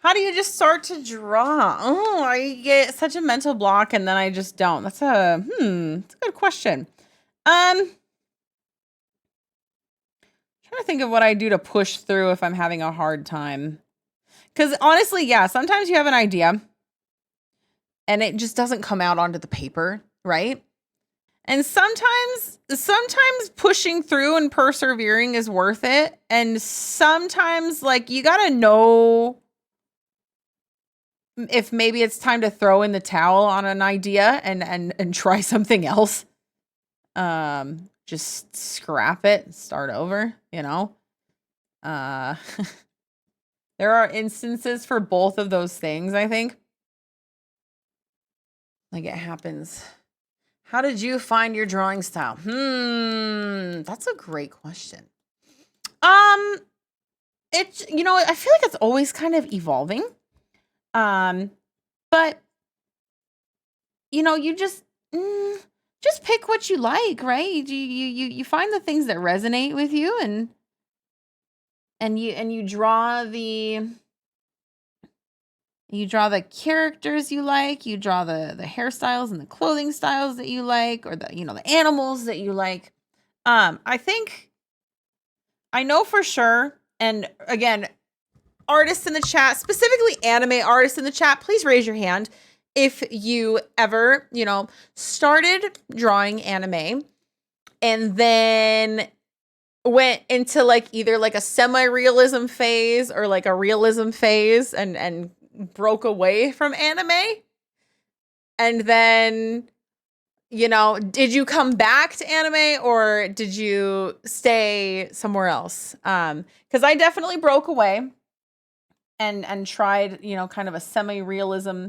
How do you just start to draw? Oh, I get such a mental block and then I just don't. That's a good question. Trying to think of what I do to push through if I'm having a hard time. Cuz honestly, yeah, sometimes you have an idea and it just doesn't come out onto the paper, right? And sometimes pushing through and persevering is worth it. And sometimes like you got to know if maybe it's time to throw in the towel on an idea and try something else. Just scrap it, start over, you know. Uh there are instances for both of those things, I think. Like it happens. How did you find your drawing style? That's a great question. Um it's I feel like it's always kind of evolving. Um but you just pick what you like, right? You find the things that resonate with you and you draw the characters you like, you draw the hairstyles and the clothing styles that you like or the animals that you like. I think I know for sure, and again, artists in the chat, specifically anime artists in the chat, please raise your hand if you ever, started drawing anime and then went into like either like a semi-realism phase or like a realism phase and broke away from anime. And then, did you come back to anime or did you stay somewhere else? Cuz I definitely broke away and tried, kind of a semi-realism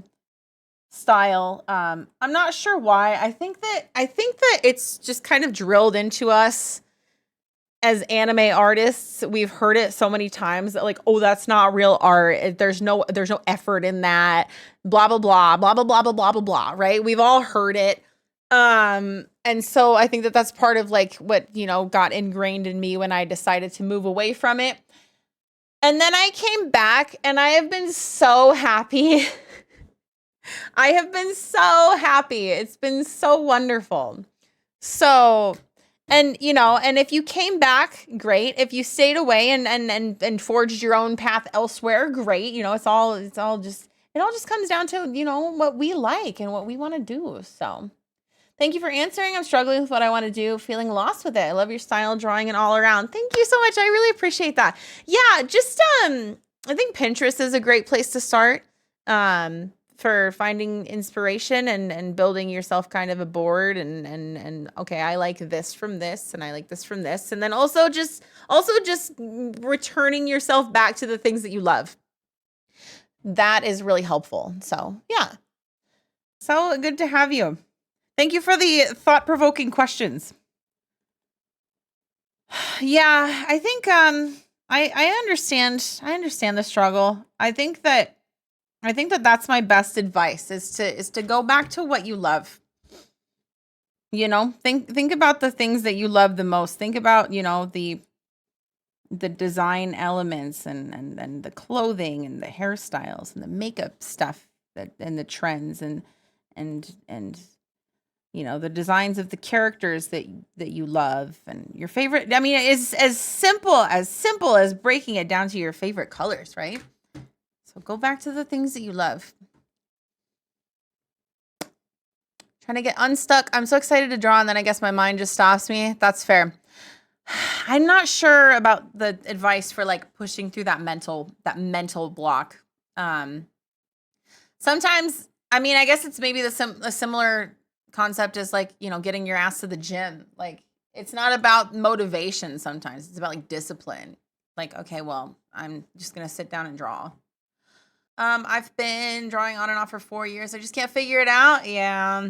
style. I'm not sure why. I think that it's just kind of drilled into us as anime artists. We've heard it so many times that like, oh, that's not real art. There's no effort in that. Blah blah blah blah blah blah blah blah blah blah. Right? We've all heard it. And so I think that that's part of like what got ingrained in me when I decided to move away from it. And then I came back and I have been so happy. I have been so happy. It's been so wonderful. So, and if you came back, great. If you stayed away and forged your own path elsewhere, great. It all just comes down to, what we like and what we want to do. So, thank you for answering. I'm struggling with what I want to do, feeling lost with it. I love your style, drawing and all around. Thank you so much. I really appreciate that. Yeah, just I think Pinterest is a great place to start. For finding inspiration and building yourself kind of a board and okay, I like this from this and I like this from this. And then also just returning yourself back to the things that you love. That is really helpful. So yeah. So good to have you. Thank you for the thought-provoking questions. Yeah, I think I understand the struggle. I think that that's my best advice is to go back to what you love. Think about the things that you love the most. Think about, the design elements and the clothing and the hairstyles and the makeup stuff and the trends and the designs of the characters that you love and your favorite. I mean, it's as simple as breaking it down to your favorite colors, right? So go back to the things that you love. Trying to get unstuck. I'm so excited to draw, and then I guess my mind just stops me. That's fair. I'm not sure about the advice for like pushing through that mental block. Sometimes, I mean, I guess it's maybe a similar concept as like, getting your ass to the gym. Like it's not about motivation sometimes. It's about like discipline. Like, okay, well, I'm just going to sit down and draw. I've been drawing on and off for 4 years. I just can't figure it out. Yeah.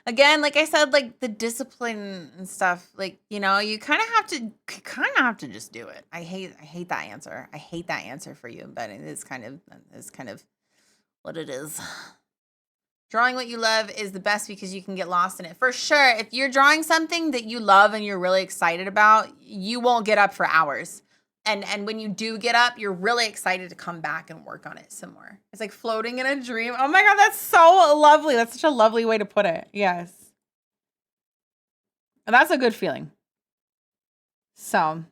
Again, like I said, like the discipline and stuff, like, you kind of have to just do it. I hate that answer. I hate that answer for you, but it's kind of what it is. Drawing what you love is the best because you can get lost in it. For sure. If you're drawing something that you love and you're really excited about, you won't get up for hours. And when you do get up, you're really excited to come back and work on it some more. It's like floating in a dream. Oh my God, that's so lovely. That's such a lovely way to put it. Yes. And that's a good feeling. So